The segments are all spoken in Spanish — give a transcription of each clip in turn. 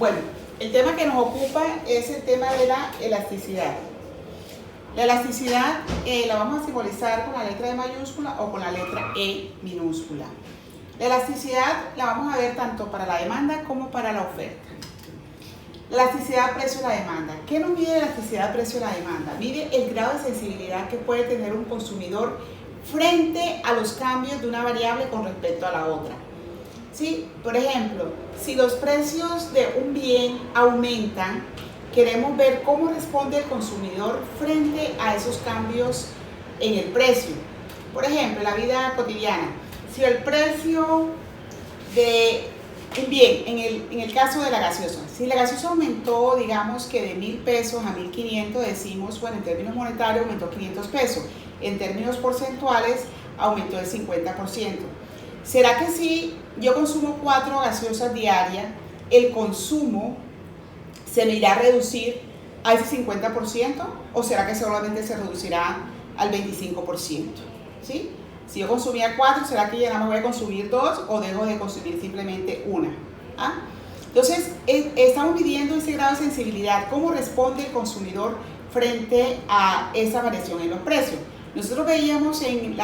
Bueno, el tema que nos ocupa es el tema de la elasticidad. La elasticidad la vamos a simbolizar con la letra E mayúscula o con la letra E minúscula. La elasticidad la vamos a ver tanto para la demanda como para la oferta. La elasticidad precio de la demanda. ¿Qué nos mide la elasticidad precio de la demanda? Mide el grado de sensibilidad que puede tener un consumidor frente a los cambios de una variable con respecto a la otra. ¿Sí? Por ejemplo, si los precios de un bien aumentan, queremos ver cómo responde el consumidor frente a esos cambios en el precio. Por ejemplo, en la vida cotidiana, si el precio de un bien, en el caso de la gaseosa, si la gaseosa aumentó, digamos que de 1.000 pesos a 1.500, decimos, bueno, en términos monetarios aumentó 500 pesos, en términos porcentuales aumentó el 50%. ¿Será que si yo consumo 4 gaseosas diarias, el consumo se me irá a reducir a ese 50%? ¿O será que solamente se reducirá al 25%? ¿Sí? Si yo consumía 4, ¿será que ya nada más voy a consumir 2 o dejo de consumir simplemente una? ¿Ah? Entonces, estamos midiendo ese grado de sensibilidad, cómo responde el consumidor frente a esa variación en los precios. Nosotros veíamos en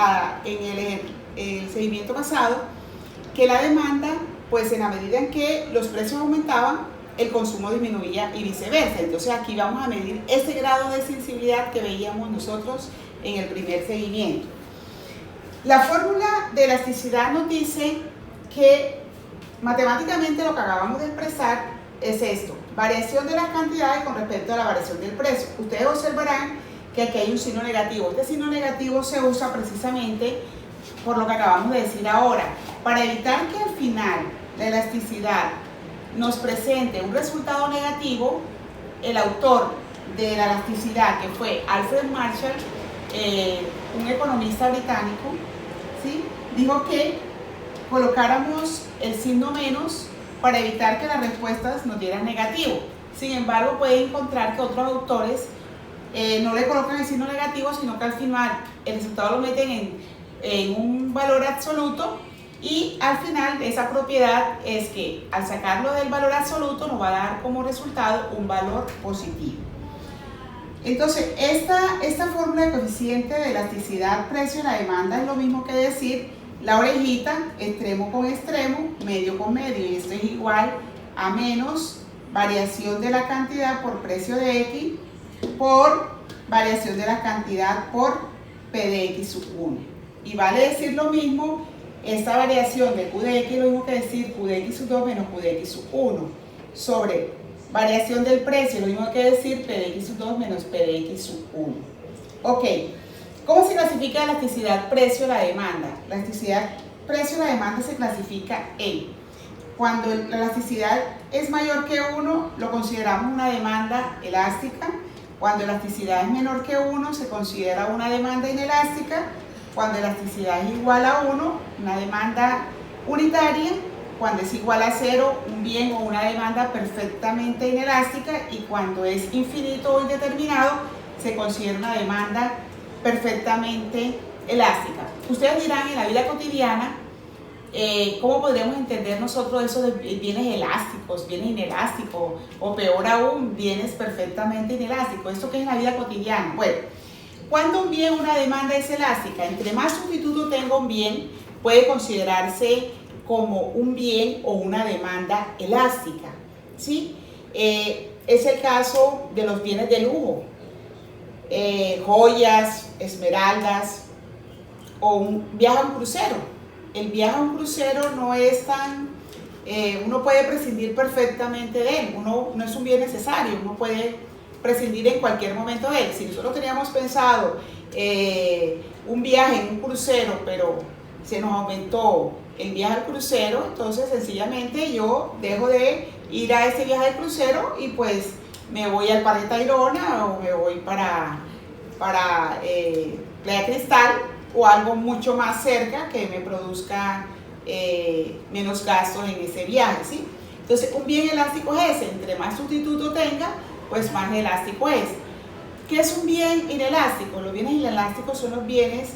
el seguimiento pasado que la demanda, pues en la medida en que los precios aumentaban, el consumo disminuía y viceversa. Entonces aquí vamos a medir ese grado de sensibilidad que veíamos nosotros en el primer seguimiento. La fórmula de elasticidad nos dice que matemáticamente lo que acabamos de expresar es esto: variación de las cantidades con respecto a la variación del precio. Ustedes observarán que aquí hay un signo negativo. Este signo negativo se usa precisamente por lo que acabamos de decir ahora, para evitar que al final la elasticidad nos presente un resultado negativo. El autor de la elasticidad, que fue Alfred Marshall, un economista británico, ¿sí?, dijo que colocáramos el signo menos para evitar que las respuestas nos dieran negativo. Sin embargo, pueden encontrar que otros autores no le colocan el signo negativo, sino que al final el resultado lo meten en un valor absoluto, y al final esa propiedad es que al sacarlo del valor absoluto nos va a dar como resultado un valor positivo. Entonces, esta fórmula de coeficiente de elasticidad precio de la demanda es lo mismo que decir la orejita, extremo con extremo, medio con medio, y esto es igual a menos variación de la cantidad por precio de X por variación de la cantidad por P de X sub 1. Y vale decir lo mismo, esta variación de Q de X, lo mismo que decir Q de X sub 2 menos Q de X sub 1 sobre variación del precio, lo mismo que decir P de X sub 2 menos P de X sub 1. Ok, ¿cómo se clasifica la elasticidad precio de la demanda? La elasticidad precio de la demanda se clasifica en: cuando la elasticidad es mayor que 1, lo consideramos una demanda elástica. Cuando la elasticidad es menor que 1, se considera una demanda inelástica. Cuando la elasticidad es igual a 1, una demanda unitaria. Cuando es igual a 0, un bien o una demanda perfectamente inelástica. Y cuando es infinito o indeterminado, se considera una demanda perfectamente elástica. Ustedes dirán, en la vida cotidiana, ¿cómo podríamos entender nosotros eso de bienes elásticos, bienes inelásticos, o peor aún, bienes perfectamente inelásticos? ¿Esto qué es en la vida cotidiana? Bueno, cuando un bien, una demanda es elástica, entre más sustituto tenga un bien, puede considerarse como un bien o una demanda elástica, ¿sí? Es el caso de los bienes de lujo, joyas, esmeraldas, o un viaje a un crucero. El viaje a un crucero no es tan... uno puede prescindir perfectamente de él, no es un bien necesario, uno puede prescindir en cualquier momento de él. Si nosotros teníamos pensado un viaje en un crucero, pero se nos aumentó el viaje al crucero, entonces sencillamente yo dejo de ir a ese viaje de crucero y pues me voy al Parque Tayrona o me voy para Playa Cristal o algo mucho más cerca que me produzca menos gastos en ese viaje, ¿sí? Entonces, un bien elástico es ese: entre más sustituto tenga, pues más elástico es. ¿Qué es un bien inelástico? Los bienes inelásticos son los bienes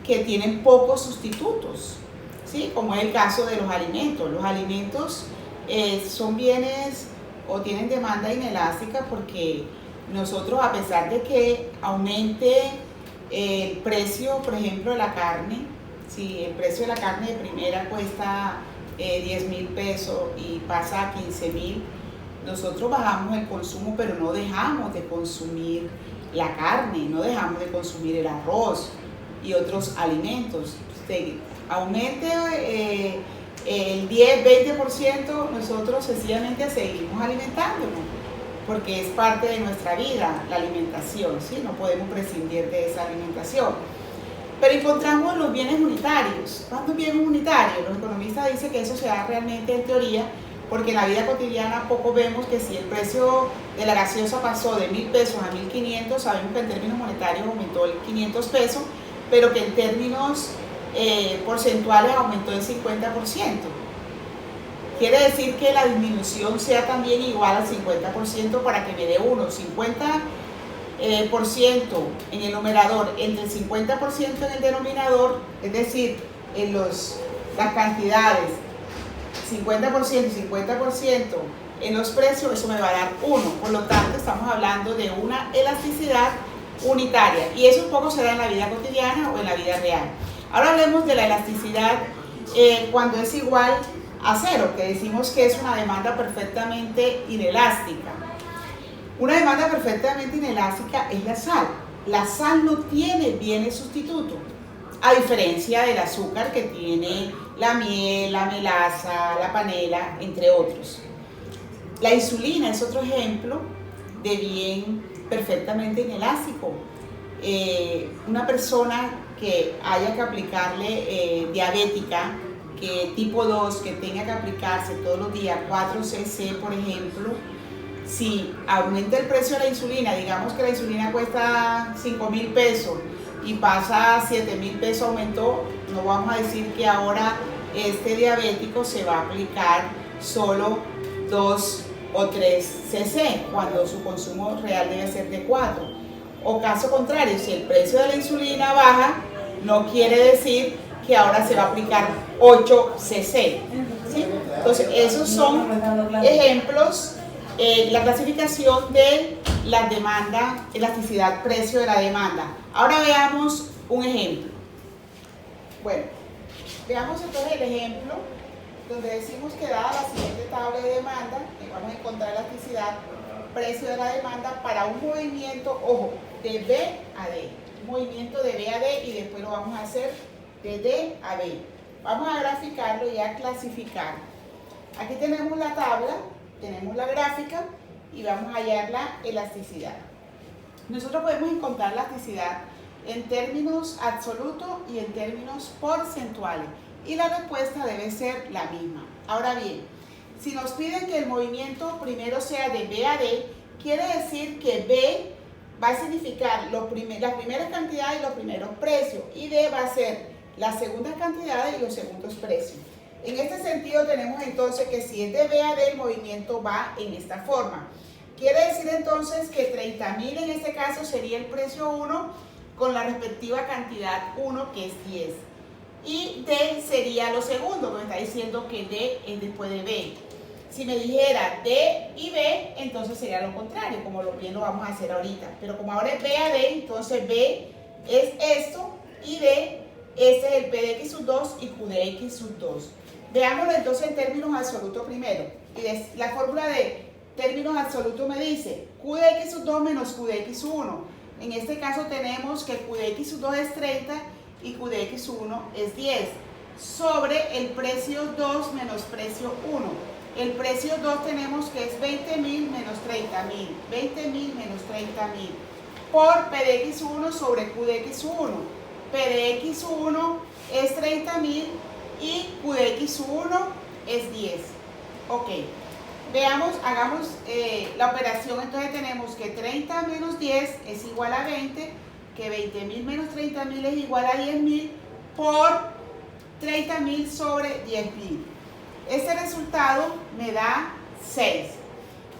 que tienen pocos sustitutos, ¿sí? Como es el caso de los alimentos. Los alimentos son bienes o tienen demanda inelástica porque nosotros, a pesar de que aumente el precio, por ejemplo, de la carne, si el precio de la carne de primera cuesta 10.000 pesos y pasa a 15.000, nosotros bajamos el consumo, pero no dejamos de consumir la carne, no dejamos de consumir el arroz y otros alimentos. Aumente el 10-20%, nosotros sencillamente seguimos alimentándonos, porque es parte de nuestra vida la alimentación, ¿sí? No podemos prescindir de esa alimentación. Pero encontramos los bienes unitarios. ¿Cuántos bienes unitarios? Los economistas dicen que eso se da realmente en teoría, porque en la vida cotidiana poco vemos que si el precio de la gaseosa pasó de 1.000 pesos a 1.500, sabemos que en términos monetarios aumentó el 500 pesos, pero que en términos porcentuales aumentó el 50%. Quiere decir que la disminución sea también igual al 50% para que me dé 50% en el numerador entre el 50% en el denominador, es decir, en las cantidades 50% y 50% en los precios, eso me va a dar 1. Por lo tanto, estamos hablando de una elasticidad unitaria, y eso un poco se da en la vida cotidiana o en la vida real. Ahora hablemos de la elasticidad cuando es igual a cero, que decimos que es una demanda perfectamente inelástica. Una demanda perfectamente inelástica es la sal. La sal no tiene bienes sustitutos, a diferencia del azúcar que tiene la miel, la melaza, la panela, entre otros. La insulina es otro ejemplo de bien perfectamente inelástico. Una persona que haya que aplicarle diabética, que tipo 2, que tenga que aplicarse todos los días 4 cc, por ejemplo, si aumenta el precio de la insulina, digamos que la insulina cuesta 5.000 pesos y pasa a 7.000 pesos, aumentó, no vamos a decir que ahora este diabético se va a aplicar solo 2 o 3 cc, cuando su consumo real debe ser de 4. O caso contrario, si el precio de la insulina baja, no quiere decir que ahora se va a aplicar 8 cc. ¿Sí? Entonces, esos son ejemplos. La clasificación de la demanda, elasticidad, precio de la demanda. Ahora veamos un ejemplo. Bueno, veamos entonces el ejemplo donde decimos que dada la siguiente tabla de demanda, vamos a encontrar elasticidad, precio de la demanda para un movimiento, ojo, de B a D. Un movimiento de B a D y después lo vamos a hacer de D a B. Vamos a graficarlo y a clasificar. Aquí tenemos la tabla, tenemos la gráfica y vamos a hallar la elasticidad. Nosotros podemos encontrar la elasticidad en términos absolutos y en términos porcentuales, y la respuesta debe ser la misma. Ahora bien, si nos piden que el movimiento primero sea de B a D, quiere decir que B va a significar las primeras cantidades y los primeros precios, y D va a ser las segundas cantidades y los segundos precios. En este sentido tenemos entonces que si es de B a D, el movimiento va en esta forma. Quiere decir entonces que 30.000 en este caso sería el precio 1 con la respectiva cantidad 1, que es 10. Y D sería lo segundo, porque está diciendo que D es después de B. Si me dijera D y B, entonces sería lo contrario, como bien lo vamos a hacer ahorita. Pero como ahora es B a D, entonces B es esto y D, este es el P de X sub 2 y Q de X sub 2. Veámoslo entonces en términos absolutos primero. Y la fórmula de términos absolutos me dice Q de X sub 2 menos Q de X sub 1. En este caso tenemos que Q de X sub 2 es 30 y Q de X sub 1 es 10. Sobre el precio 2 menos precio 1. El precio 2 tenemos que es 20.000 menos 30.000. 20.000 menos 30.000. Por P de X sub 1 sobre Q de X sub 1. P de X sub 1 es 30.000 y Q de X sub 1 es 10. Ok. Veamos, hagamos la operación. Entonces tenemos que 30 menos 10 es igual a 20, que 20.000 menos 30.000 es igual a 10.000 por 30.000 sobre 10.000. Este resultado me da 6.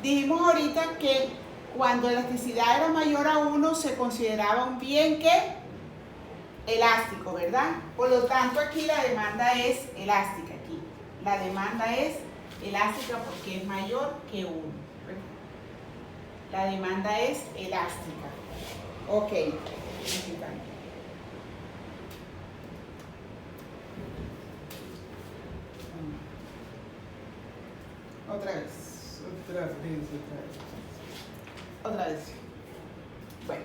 Dijimos ahorita que cuando la elasticidad era mayor a 1 se consideraba un bien que elástico, ¿verdad? Por lo tanto aquí la demanda es elástica. Aquí la demanda es elástica porque es mayor que 1, La demanda es elástica. Ok. Otra vez. Bueno,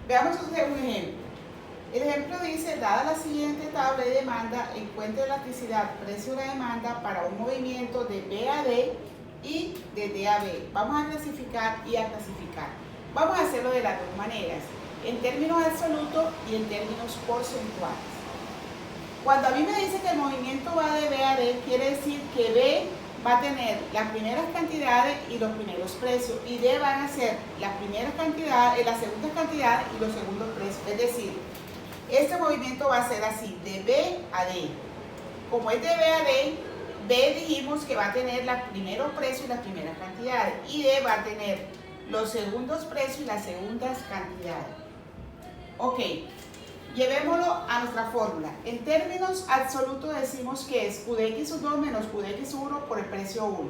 veamos un ejemplo. El ejemplo dice, dada la siguiente tabla de demanda, encuentre elasticidad, precio de la demanda para un movimiento de B a D y de D a B. Vamos a clasificar y a clasificar. Vamos a hacerlo de las dos maneras, en términos absolutos y en términos porcentuales. Cuando a mí me dice que el movimiento va de B a D, quiere decir que B va a tener las primeras cantidades y los primeros precios, y D van a ser las primeras cantidades, las segundas cantidades y los segundos precios. Es decir, este movimiento va a ser así, de B a D. Como es de B a D, B dijimos que va a tener los primeros precios y las primeras cantidades, y D va a tener los segundos precios y las segundas cantidades. Ok, llevémoslo a nuestra fórmula. En términos absolutos decimos que es Q de X sub 2 menos Q de X sub 1 por el precio 1.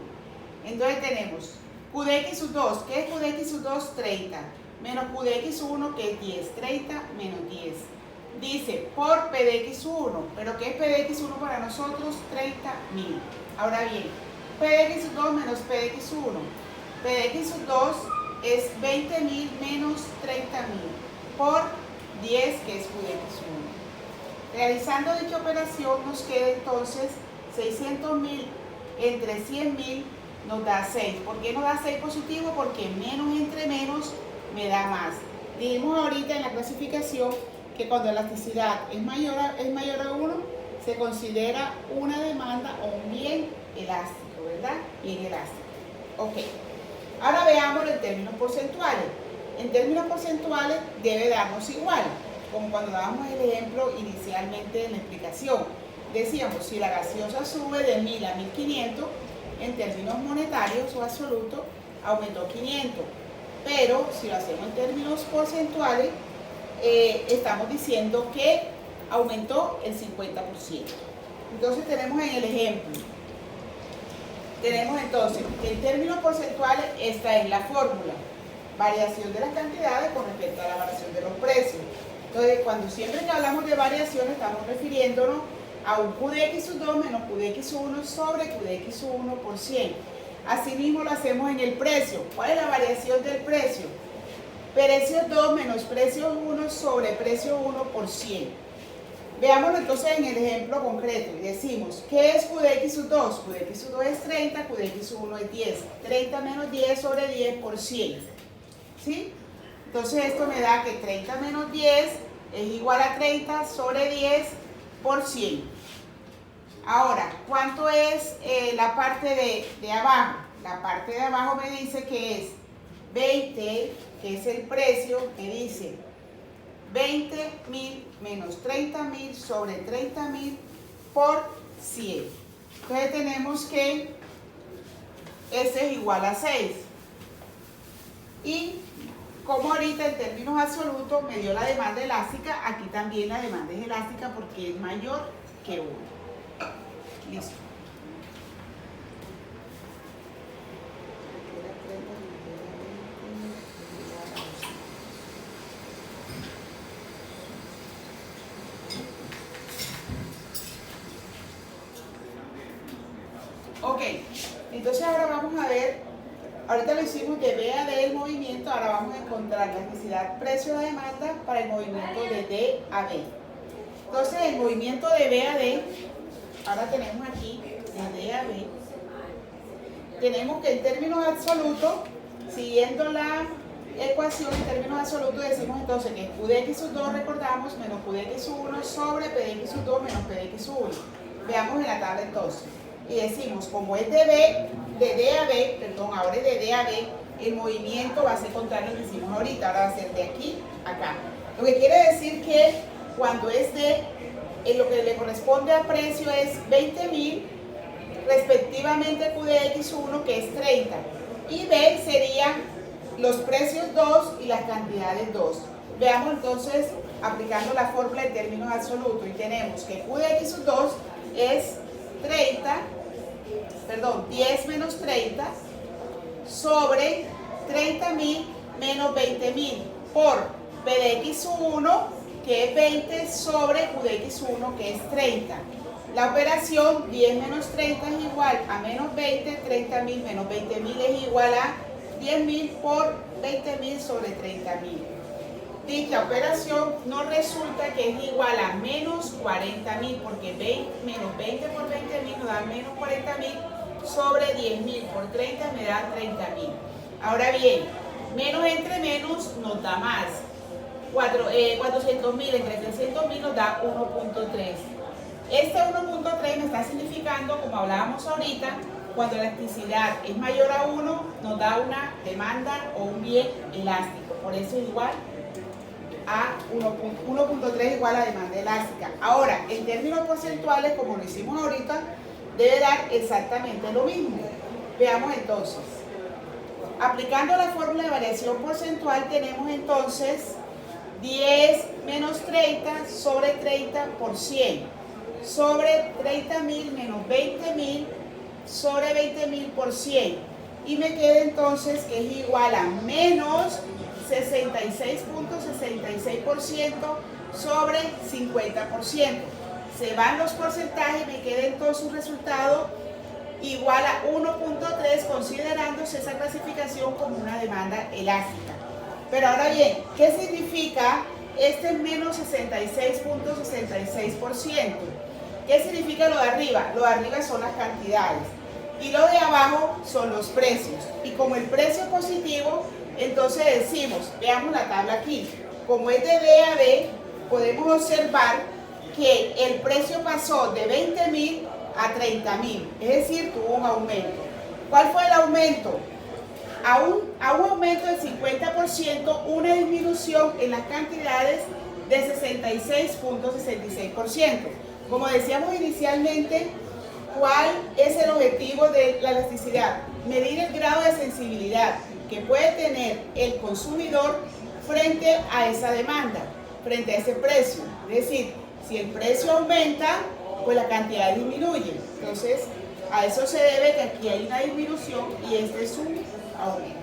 Entonces tenemos Q de X sub 2, ¿qué es Q de X sub 2? 30, menos Q de X sub 1, que es 10, 30 menos 10. Dice por P de X sub 1, pero ¿qué es P de X sub 1 para nosotros? 30.000. Ahora bien, P de X sub 2 menos P de X sub 1. P de X sub 2 es 20.000 menos 30.000 por 10, que es Q de X sub 1. Realizando dicha operación nos queda entonces 600.000 entre 100.000 nos da 6. ¿Por qué nos da 6 positivo? Porque menos entre menos me da más. Dijimos ahorita en la clasificación que cuando la elasticidad es mayor a 1, se considera una demanda o un bien elástico, ¿verdad? Bien elástico. Ok. Ahora veámoslo en términos porcentuales. En términos porcentuales debe darnos igual, como cuando dábamos el ejemplo inicialmente en la explicación. Decíamos, si la gaseosa sube de 1000 a 1500, en términos monetarios o absolutos, aumentó 500. Pero si lo hacemos en términos porcentuales, estamos diciendo que aumentó el 50%. Entonces tenemos en el ejemplo, tenemos entonces, en términos porcentuales, esta es la fórmula. Variación de las cantidades con respecto a la variación de los precios. Entonces, siempre que hablamos de variación, estamos refiriéndonos a un Q de X sub 2 menos Q de X sub 1 sobre Q de X sub 1 por 100. Asimismo lo hacemos en el precio. ¿Cuál es la variación del precio? Precio 2 menos precio 1 sobre precio 1 por 100. Veámoslo entonces en el ejemplo concreto y decimos, ¿qué es Q de X sub 2? Q de X sub 2 es 30, Q de X sub 1 es 10. 30 menos 10 sobre 10 por 100. ¿Sí? Entonces esto me da que 30 menos 10 es igual a 30 sobre 10 por 100. Ahora, ¿cuánto es la parte de abajo? La parte de abajo me dice que es 20, que es el precio, que dice 20.000 menos 30.000 sobre 30.000 por 100. Entonces tenemos que este es igual a 6. Y como ahorita en términos absolutos me dio la demanda elástica, aquí también la demanda es elástica porque es mayor que 1. Listo. Ok, entonces ahora vamos a ver, ahorita lo hicimos de B a D el movimiento, ahora vamos a encontrar la elasticidad precio de demanda para el movimiento de D a B. Entonces el movimiento de B a D, ahora tenemos aquí de D a B, tenemos que en términos absolutos, siguiendo la ecuación en términos absolutos, decimos entonces que Q de X sub 2, recordamos, menos Q de X sub 1 sobre P de X sub 2 menos P de X sub 1. Veamos en la tabla entonces. Y decimos, como es de D a B, perdón, ahora es de D a B, el movimiento va a ser contrario al que hicimos ahorita, ahora va a ser de aquí a acá. Lo que quiere decir que cuando es de, lo que le corresponde a precio es 20.000, respectivamente Q de X 1, que es 30, y B serían los precios 2 y las cantidades 2. Veamos entonces, aplicando la fórmula en términos absolutos, y tenemos que Q de X 2 es 10 menos 30 sobre 30.000 menos 20.000 por P de X1, que es 20, sobre Q de X1, que es 30. La operación 10 menos 30 es igual a menos 20, 30.000 menos 20.000 es igual a 10.000 por 20.000 sobre 30.000. Dicha operación nos resulta que es igual a menos 40.000, porque menos 20 por 20.000 nos da menos 40.000 sobre 10.000 por 30 me da 30.000. Ahora bien, menos entre menos nos da más. 400.000 entre 300.000 nos da 1.3. Este 1.3 me está significando, como hablábamos ahorita, cuando la elasticidad es mayor a 1, nos da una demanda o un bien elástico. Por eso es igual a 1.3 igual a demanda elástica. Ahora, en términos porcentuales, como lo hicimos ahorita, debe dar exactamente lo mismo. Veamos entonces. Aplicando la fórmula de variación porcentual, tenemos entonces 10 menos 30 sobre 30 por 100, sobre 30.000 menos 20.000 sobre 20.000 por 100. Y me queda entonces que es igual a menos 66.66% sobre 50%. Se van los porcentajes y me queda entonces un resultado igual a 1.3, considerándose esa clasificación como una demanda elástica. Pero ahora bien, ¿qué significa este menos 66.66%? ¿Qué significa lo de arriba? Lo de arriba son las cantidades y lo de abajo son los precios. Y como el precio es positivo, entonces decimos, veamos la tabla aquí, como es de D a B, podemos observar que el precio pasó de 20.000 a 30.000, es decir, tuvo un aumento. ¿Cuál fue el aumento? A un aumento del 50%, una disminución en las cantidades de 66.66%. Como decíamos inicialmente, ¿cuál es el objetivo de la elasticidad? Medir el grado de sensibilidad que puede tener el consumidor frente a esa demanda, frente a ese precio. Es decir, si el precio aumenta, pues la cantidad disminuye. Entonces, a eso se debe que aquí hay una disminución y este es un aumento.